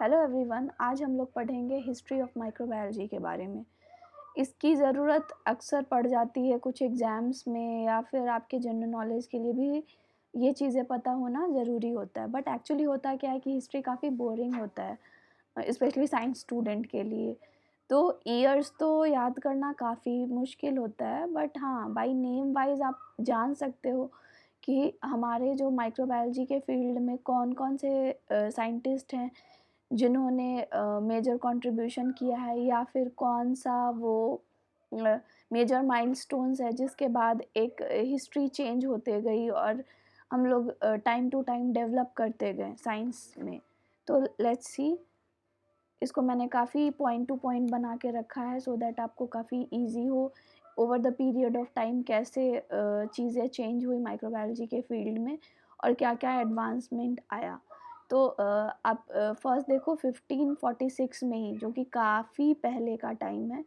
Hello everyone, आज हम लोग पढ़ेंगे हिस्ट्री ऑफ माइक्रोबायोलॉजी के बारे में। इसकी ज़रूरत अक्सर पड़ जाती है कुछ एग्ज़ाम्स में या फिर आपके जनरल नॉलेज के लिए भी ये चीज़ें पता होना ज़रूरी होता है। बट एक्चुअली होता क्या है कि हिस्ट्री काफ़ी बोरिंग होता है, स्पेशली साइंस स्टूडेंट के लिए। तो ईयर्स तो याद करना काफ़ी मुश्किल होता है, बट हाँ, बाय नेम वाइज़ आप जान सकते हो कि हमारे जो माइक्रोबायोलॉजी के फील्ड में कौन-कौन से साइंटिस्ट हैं जिन्होंने मेजर कंट्रीब्यूशन किया है, या फिर कौन-सा वो मेजर माइलस्टोन्स है जिसके बाद एक हिस्ट्री चेंज होते गई और हम लोग टाइम टू टाइम डेवलप करते गए साइंस में। तो लेट्स सी, इसको मैंने काफ़ी पॉइंट टू पॉइंट बना के रखा है सो दैट आपको काफ़ी ईज़ी हो over the period of time कैसे चीज़ें चेंज हुई माइक्रोबायोलॉजी के फील्ड में और क्या-क्या एडवांसमेंट आया। तो आप फर्स्ट देखो 1546 में ही, जो कि काफ़ी पहले का टाइम है,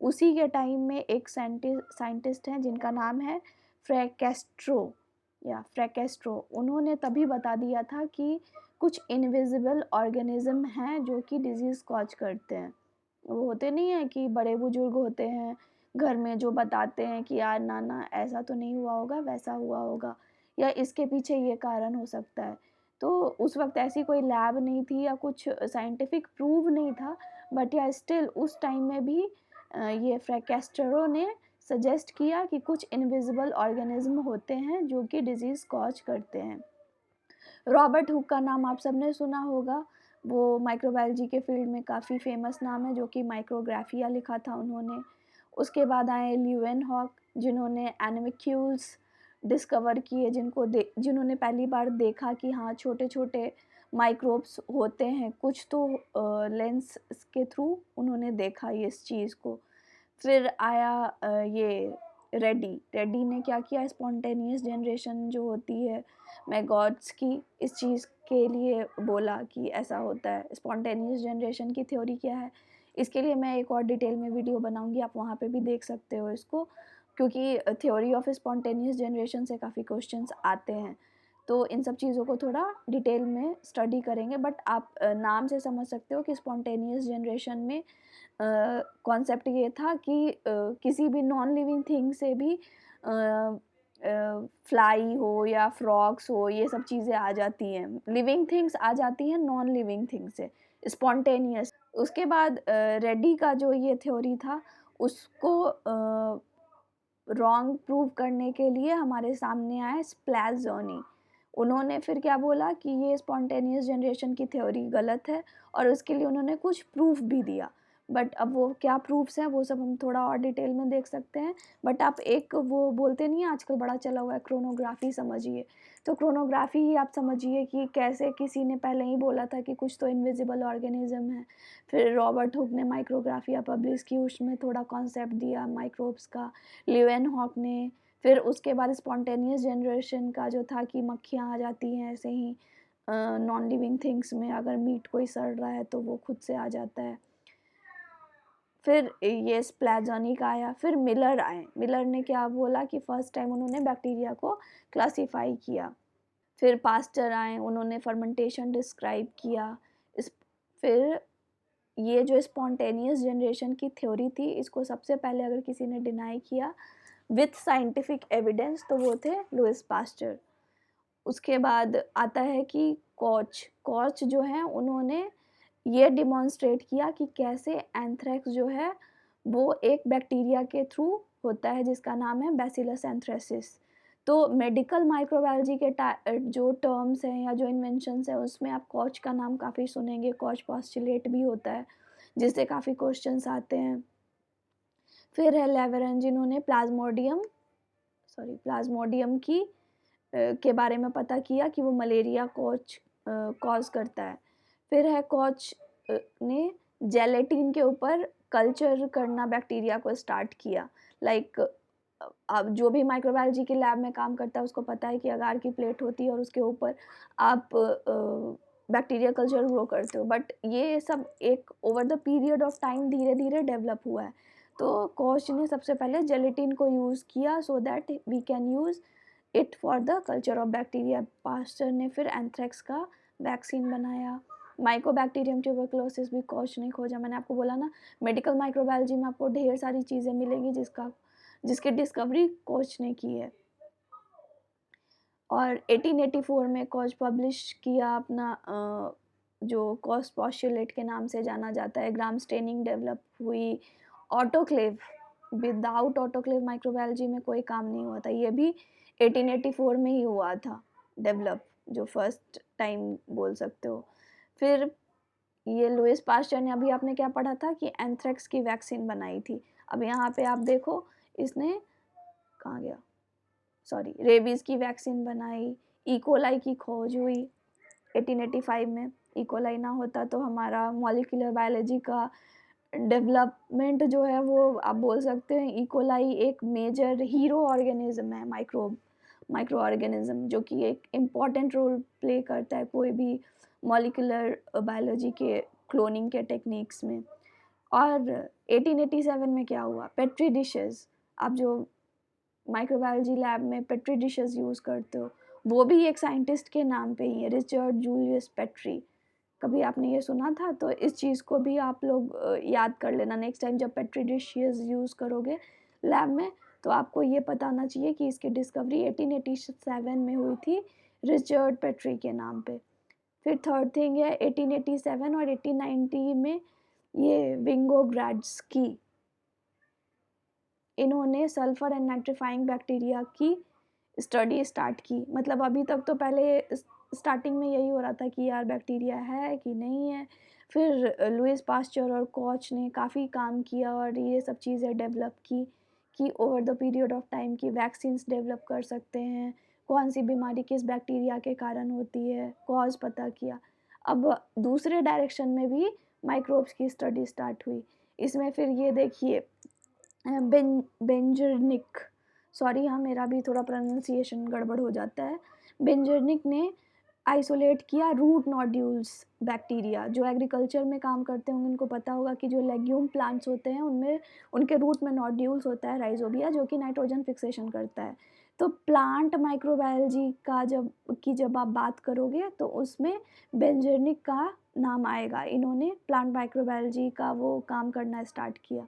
उसी के टाइम में एक साइंटिस्ट हैं जिनका नाम है फ्रैकेस्ट्रो या फ्रैकेस्ट्रो। उन्होंने तभी बता दिया था कि कुछ इनविजिबल ऑर्गेनिज्म हैं जो कि डिजीज़ कॉज करते हैं। वो होते नहीं हैं कि बड़े बुजुर्ग होते हैं घर में जो बताते हैं कि यार ना ना ऐसा तो नहीं हुआ होगा, वैसा हुआ होगा, या इसके पीछे ये कारण हो सकता है। तो उस वक्त ऐसी कोई लैब नहीं थी या कुछ साइंटिफिक प्रूव नहीं था, बट या स्टिल उस टाइम में भी ये फ्रैकेस्ट्रो ने सजेस्ट किया कि कुछ इनविजिबल ऑर्गेनिज्म होते हैं जो कि डिजीज़ कॉज करते हैं। रॉबर्ट हुक का नाम आप सबने सुना होगा। वो माइक्रोबायोलॉजी के फील्ड में काफ़ी फेमस नाम है, जो कि माइक्रोग्राफिया लिखा था उन्होंने। उसके बाद आए ल्यूवेनहॉक, जिन्होंने एनिमल्क्यूल्स डिस्कवर किए, जिन्होंने पहली बार देखा कि हाँ, छोटे-छोटे माइक्रोब्स होते हैं। कुछ तो लेंस के थ्रू उन्होंने देखा ये इस चीज़ को। फिर आया ये रेड्डी ने क्या किया, स्पॉन्टेनियस जनरेशन जो होती है मैगॉट्स की, इस चीज़ के लिए बोला कि ऐसा होता है। स्पॉन्टेनियस जनरेशन की थ्योरी क्या है, इसके लिए मैं एक और डिटेल में वीडियो बनाऊँगी, आप वहाँ पे भी देख सकते हो इसको, क्योंकि थ्योरी ऑफ स्पॉन्टेनियस जनरेशन से काफ़ी क्वेश्चंस आते हैं। तो इन सब चीज़ों को थोड़ा डिटेल में स्टडी करेंगे, बट आप नाम से समझ सकते हो कि स्पॉन्टेनियस जनरेशन में कॉन्सेप्ट ये था कि किसी भी नॉन लिविंग थिंग से भी फ्लाई हो या फ्रॉग्स हो, ये सब चीज़ें आ जाती हैं। लिविंग थिंग्स आ जाती हैं नॉन लिविंग थिंग से, स्पॉन्टेनियस। उसके बाद रेड्डी का जो ये थ्योरी था, उसको रॉन्ग प्रूव करने के लिए हमारे सामने आए स्प्लैज़ोनी। उन्होंने फिर क्या बोला कि ये स्पॉन्टेनियस जनरेशन की थ्योरी गलत है, और उसके लिए उन्होंने कुछ प्रूफ भी दिया। बट अब वो क्या प्रूफ्स हैं वो सब हम थोड़ा और डिटेल में देख सकते हैं। बट आप एक वो बोलते नहीं है आजकल बड़ा चला हुआ है क्रोनोग्राफी, समझिए। तो क्रोनोग्राफी ही आप समझिए कि कैसे किसी ने पहले ही बोला था कि कुछ तो इनविजिबल ऑर्गेनिज्म है। फिर रॉबर्ट हुक ने माइक्रोग्राफिया पब्लिश की, उसमें थोड़ा कॉन्सेप्ट दिया माइक्रोब्स का। ल्यूवेनहॉक ने, फिर उसके बाद स्पॉन्टेनियस जनरेशन का जो था कि मक्खियाँ आ जाती हैं ऐसे ही नॉन लिविंग थिंग्स में, अगर मीट कोई सड़ रहा है तो वो खुद से आ जाता है। फिर ये स्प्लैज़ोनिक आया, फिर मिलर आए। मिलर ने क्या बोला कि फर्स्ट टाइम उन्होंने बैक्टीरिया को क्लासिफाई किया। फिर पास्टर आए, उन्होंने फर्मेंटेशन डिस्क्राइब किया। इस फिर ये जो स्पॉन्टेनियस जनरेशन की थ्योरी थी, इसको सबसे पहले अगर किसी ने डिनाई किया विथ साइंटिफिक एविडेंस तो वो थे लुइस पास्चर। उसके बाद आता है कि कॉच जो हैं उन्होंने ये डिमॉन्स्ट्रेट किया कि कैसे एंथ्रेक्स जो है वो एक बैक्टीरिया के थ्रू होता है जिसका नाम है बैसिलस एंथ्रेसिस। तो मेडिकल माइक्रोबायोलॉजी के जो टर्म्स हैं या जो इन्वेंशंस हैं उसमें आप कॉच का नाम काफ़ी सुनेंगे। कॉच पॉस्टुलेट भी होता है जिससे काफ़ी क्वेश्चंस आते हैं। फिर है लेवरेन, जिन्होंने प्लाज्मोडियम की के बारे में पता किया कि वो मलेरिया कॉज करता है। फिर है कॉच ने जेलेटिन के ऊपर कल्चर करना बैक्टीरिया को स्टार्ट किया। लाइक अब जो भी माइक्रोबायोलॉजी की लैब में काम करता है उसको पता है कि अगार की प्लेट होती है और उसके ऊपर आप बैक्टीरिया कल्चर ग्रो करते हो, बट ये सब एक over the period of time धीरे धीरे डेवलप हुआ है। तो कॉच ने सबसे पहले जेलेटिन को यूज़ किया so that we can use it for the culture of bacteria. Pasteur ने फिर एंथ्रेक्स का वैक्सीन बनाया। माइकोबैक्टीरियम ट्यूबरकुलोसिस भी कोच ने खोजा। मैंने आपको बोला ना, मेडिकल माइक्रोबायोलॉजी में आपको ढेर सारी चीज़ें मिलेंगी जिसकी डिस्कवरी कोच ने की है। और 1884 में कोच पब्लिश किया अपना जो कोच पोस्टुलेट के नाम से जाना जाता है। ग्राम स्टेनिंग डेवलप हुई। ऑटोक्लेव, विदाउट ऑटोक्लेव माइक्रोबायोलॉजी में कोई काम नहीं हुआ था। ये भी 1884 में ही हुआ था डेवलप, जो फर्स्ट टाइम बोल सकते हो। फिर ये लुइस पास्चर ने, अभी आपने क्या पढ़ा था कि एंथ्रेक्स की वैक्सीन बनाई थी। अब यहाँ पे आप देखो, इसने कहाँ गया, सॉरी, रेबीज़ की वैक्सीन बनाई। इकोलाई की खोज हुई 1885 में। इकोलाई ना होता तो हमारा मॉलिक्यूलर बायोलॉजी का डेवलपमेंट जो है वो आप बोल सकते हैं। इकोलाई एक मेजर हीरो ऑर्गेनिज्म है, माइक्रो ऑर्गेनिज्म, जो कि एक इम्पॉर्टेंट रोल प्ले करता है कोई भी मॉलिक्यूलर बायोलॉजी के क्लोनिंग के टेक्निक्स में। और 1887 में क्या हुआ, पेट्री डिशेस। आप जो माइक्रोबायोलॉजी लैब में पेट्री डिशेस यूज़ करते हो, वो भी एक साइंटिस्ट के नाम पे ही है, रिचर्ड जूलियस पेट्री। कभी आपने ये सुना था? तो इस चीज़ को भी आप लोग याद कर लेना नेक्स्ट टाइम जब पेट्री डिशेस यूज़ करोगे लैब में, तो आपको ये पता होना चाहिए कि इसकी डिस्कवरी 1887 में हुई थी रिचर्ड पेट्री के नाम पे। फिर थर्ड थिंग है 1887 और 1890 में ये विंगोग्राड्स्की, इन्होंने सल्फर एंड नाइट्रीफाइंग बैक्टीरिया की स्टडी स्टार्ट की। मतलब अभी तक तो पहले स्टार्टिंग में यही हो रहा था कि यार बैक्टीरिया है कि नहीं है। फिर लुइस पास्चर और कोच ने काफ़ी काम किया और ये सब चीज़ें डेवलप की कि over the period of time की वैक्सीन्स डेवलप कर सकते हैं, कौन सी बीमारी किस बैक्टीरिया के कारण होती है, कॉज पता किया। अब दूसरे डायरेक्शन में भी माइक्रोब्स की स्टडी स्टार्ट हुई। इसमें फिर ये देखिए, बेंजरनिक, सॉरी हाँ मेरा भी थोड़ा प्रोनाउंसिएशन गड़बड़ हो जाता है। बेंजरनिक ने आइसोलेट किया रूट नोड्यूल्स बैक्टीरिया। जो एग्रीकल्चर में काम करते होंगे उनको पता होगा कि जो लेग्यूम प्लांट्स होते हैं उनमें उनके रूट में नोड्यूल्स होता है, राइजोबिया, जो कि नाइट्रोजन फिक्सेशन करता है। तो प्लांट माइक्रोबायोलॉजी का जब आप बात करोगे तो उसमें बेंजरनिक का नाम आएगा। इन्होंने प्लांट माइक्रोबायोलॉजी का वो काम करना स्टार्ट किया।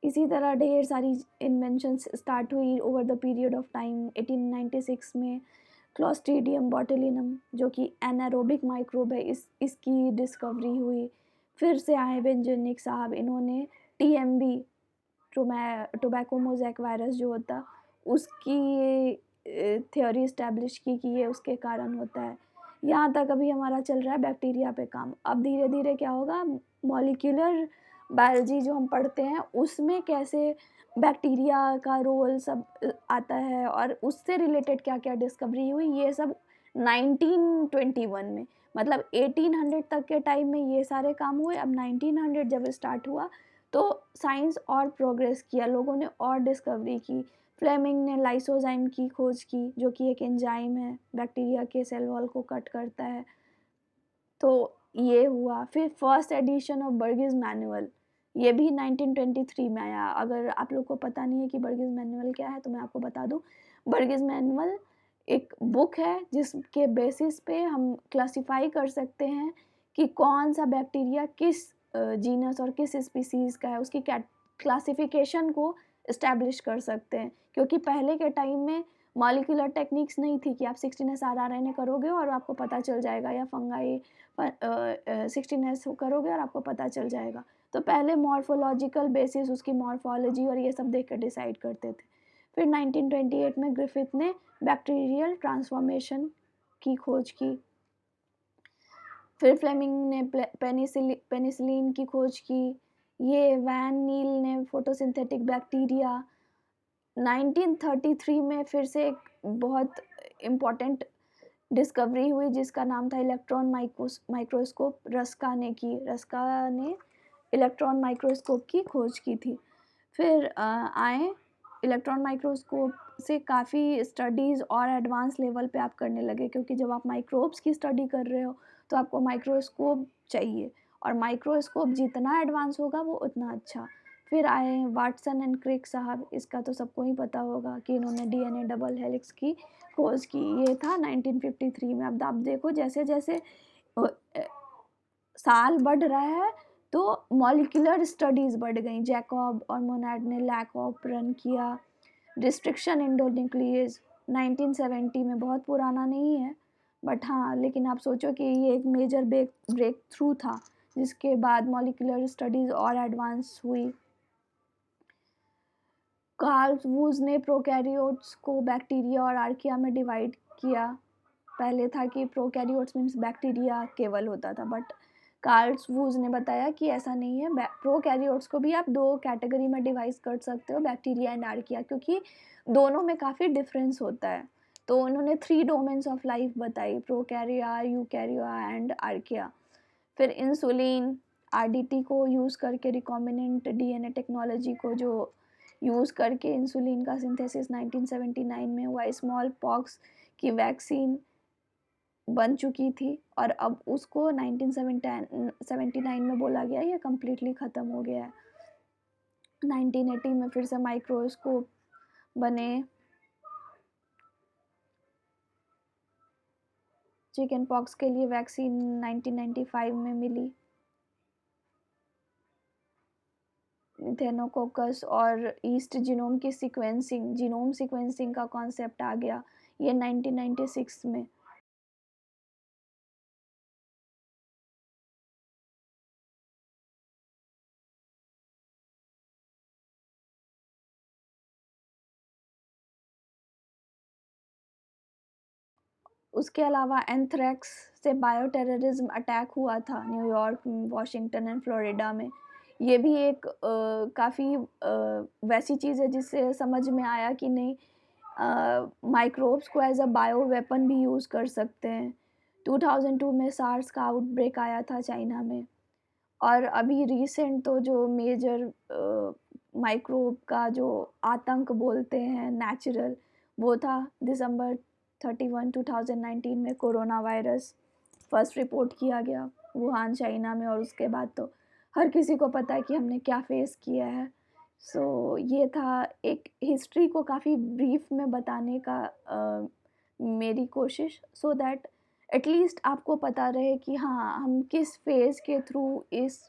इसी तरह ढेर सारी इन्वेंशंस स्टार्ट हुई over the period of time. 1896 में क्लॉस्ट्रीडियम बोटुलिनम, जो कि एनारोबिक माइक्रोब है, इसकी डिस्कवरी हुई। फिर से आए बेंजरनिक साहब, इन्होंने टीएमबी, टोबैको मोज़ैक वायरस जो होता, उसकी थ्योरी इस्टेब्लिश की कि ये उसके कारण होता है। यहाँ तक अभी हमारा चल रहा है बैक्टीरिया पे काम। अब धीरे धीरे क्या होगा, मॉलिक्यूलर बायोलॉजी जो हम पढ़ते हैं उसमें कैसे बैक्टीरिया का रोल सब आता है और उससे रिलेटेड क्या क्या डिस्कवरी हुई, ये सब 1921 में, मतलब 1800 तक के टाइम में ये सारे काम हुए। अब 1900 जब स्टार्ट हुआ तो साइंस और प्रोग्रेस किया, लोगों ने और डिस्कवरी की। फ्लेमिंग ने लाइसोजाइम की खोज की, जो कि एक एंजाइम है, बैक्टीरिया के सेल वॉल को कट करता है। तो ये हुआ। फिर फर्स्ट एडिशन ऑफ बर्गिस मैनुअल, ये भी 1923 में आया। अगर आप लोग को पता नहीं है कि बर्गिस मैनुअल क्या है तो मैं आपको बता दूं। बर्गिस मैनुअल एक बुक है जिसके बेसिस पे हम क्लासिफाई कर सकते हैं कि कौन सा बैक्टीरिया किस जीनस और किस स्पीसीज़ का है, उसकी क्लासिफिकेशन को इस्टेब्लिश कर सकते हैं। क्योंकि पहले के टाइम में मॉलिक्यूलर टेक्निक्स नहीं थी कि आप 16s RNA करोगे और आपको पता चल जाएगा, या फंगाई 16s करोगे और आपको पता चल जाएगा। तो पहले मॉर्फोलॉजिकल बेसिस, उसकी मॉर्फोलॉजी और ये सब देख कर डिसाइड करते थे। फिर 1928 में ग्रिफिथ ने बैक्टीरियल ट्रांसफॉर्मेशन की खोज की। फिर फ्लेमिंग ने पेनिसिलिन की खोज की। ये वैन नील ने फोटोसिंथेटिक बैक्टीरिया। 1933 में फिर से एक बहुत इम्पॉर्टेंट डिस्कवरी हुई जिसका नाम था इलेक्ट्रॉन माइक्रोस्कोप। रस्का ने इलेक्ट्रॉन माइक्रोस्कोप की खोज की थी। फिर आए इलेक्ट्रॉन माइक्रोस्कोप से काफ़ी स्टडीज़ और एडवांस लेवल पे आप करने लगे, क्योंकि जब आप माइक्रोब्स की स्टडी कर रहे हो तो आपको माइक्रोस्कोप चाहिए, और माइक्रोस्कोप जितना एडवांस होगा वो उतना अच्छा। फिर आए वाटसन एंड क्रिक साहब, इसका तो सबको ही पता होगा कि इन्होंने DNA डबल हेलिक्स की खोज की। ये था 1953 में। अब आप देखो जैसे जैसे साल बढ़ रहा है तो मॉलिक्यूलर स्टडीज़ बढ़ गई। जैकब और मोनाड ने लैकऑप रन किया। रिस्ट्रिक्शन एंडोन्यूक्लियस 1970 में, बहुत पुराना नहीं है बट हाँ, लेकिन आप सोचो कि ये एक मेजर ब्रेक थ्रू था जिसके बाद मॉलिक्यूलर स्टडीज़ और एडवांस हुई। कार्ल वूज ने प्रोकैरियोट्स को बैक्टीरिया और आर्किया में डिवाइड किया। पहले था कि प्रोकैरियोट्स मीन्स बैक्टीरिया केवल होता था, बट कार्ल वूज ने बताया कि ऐसा नहीं है, प्रोकैरियोट्स को भी आप दो कैटेगरी में डिवाइड कर सकते हो, बैक्टीरिया एंड आर्किया, क्योंकि दोनों में काफ़ी डिफरेंस होता है। तो उन्होंने 3 डोमेन्स ऑफ लाइफ बताई, प्रोकैरिया, यूकैरिया एंड आर्किया। फिर इंसुलिन, आरडीटी को यूज़ करके, रिकॉम्बिनेंट डीएनए टेक्नोलॉजी को जो यूज़ करके इंसुलिन का सिंथेसिस 1979 में हुआ। स्मॉल पॉक्स की वैक्सीन बन चुकी थी और अब उसको 1979 में बोला गया ये कम्प्लीटली ख़त्म हो गया है। 1980 में फिर से माइक्रोस्कोप बने। चिकन पॉक्स के लिए वैक्सीन 1995 में मिली। मिथेनोकोकस और ईस्ट जीनोम की सीक्वेंसिंग, जीनोम सीक्वेंसिंग का कॉन्सेप्ट आ गया ये 1996 में। उसके अलावा एंथ्रेक्स से बायो टेररिज्म अटैक हुआ था न्यूयॉर्क, वाशिंगटन एंड फ्लोरिडा में। ये भी एक काफ़ी वैसी चीज़ है जिससे समझ में आया कि नहीं, माइक्रोब्स को एज अ बायो वेपन भी यूज़ कर सकते हैं। 2002 में सार्स का आउटब्रेक आया था चाइना में। और अभी रिसेंट तो जो मेजर माइक्रोब का जो आतंक बोलते हैं नेचुरल, वो था दिसंबर 31, 2019 में कोरोना वायरस फर्स्ट रिपोर्ट किया गया वुहान चाइना में। और उसके बाद तो हर किसी को पता है कि हमने क्या फेस किया है। सो ये था एक हिस्ट्री को काफ़ी ब्रीफ में बताने का मेरी कोशिश, सो दैट एटलीस्ट आपको पता रहे कि हाँ, हम किस फेज़ के थ्रू इस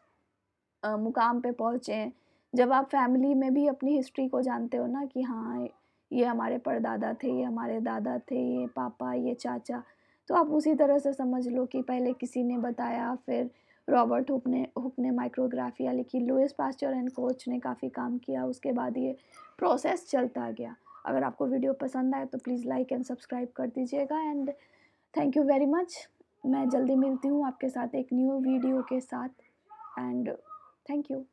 मुकाम पे पहुँचे हैं। जब आप फैमिली में भी अपनी हिस्ट्री को जानते हो ना कि हाँ, ये हमारे परदादा थे, ये हमारे दादा थे, ये पापा, ये चाचा, तो आप उसी तरह से समझ लो कि पहले किसी ने बताया, फिर रॉबर्ट हुक ने माइक्रोग्राफिया लिखी, लुईस पास्चर एंड कोच ने काफ़ी काम किया, उसके बाद ये प्रोसेस चलता गया। अगर आपको वीडियो पसंद आए तो प्लीज़ लाइक एंड सब्सक्राइब कर दीजिएगा and thank you very much. मैं जल्दी मिलती हूँ आपके साथ एक न्यू वीडियो के साथ एंड थैंक यू।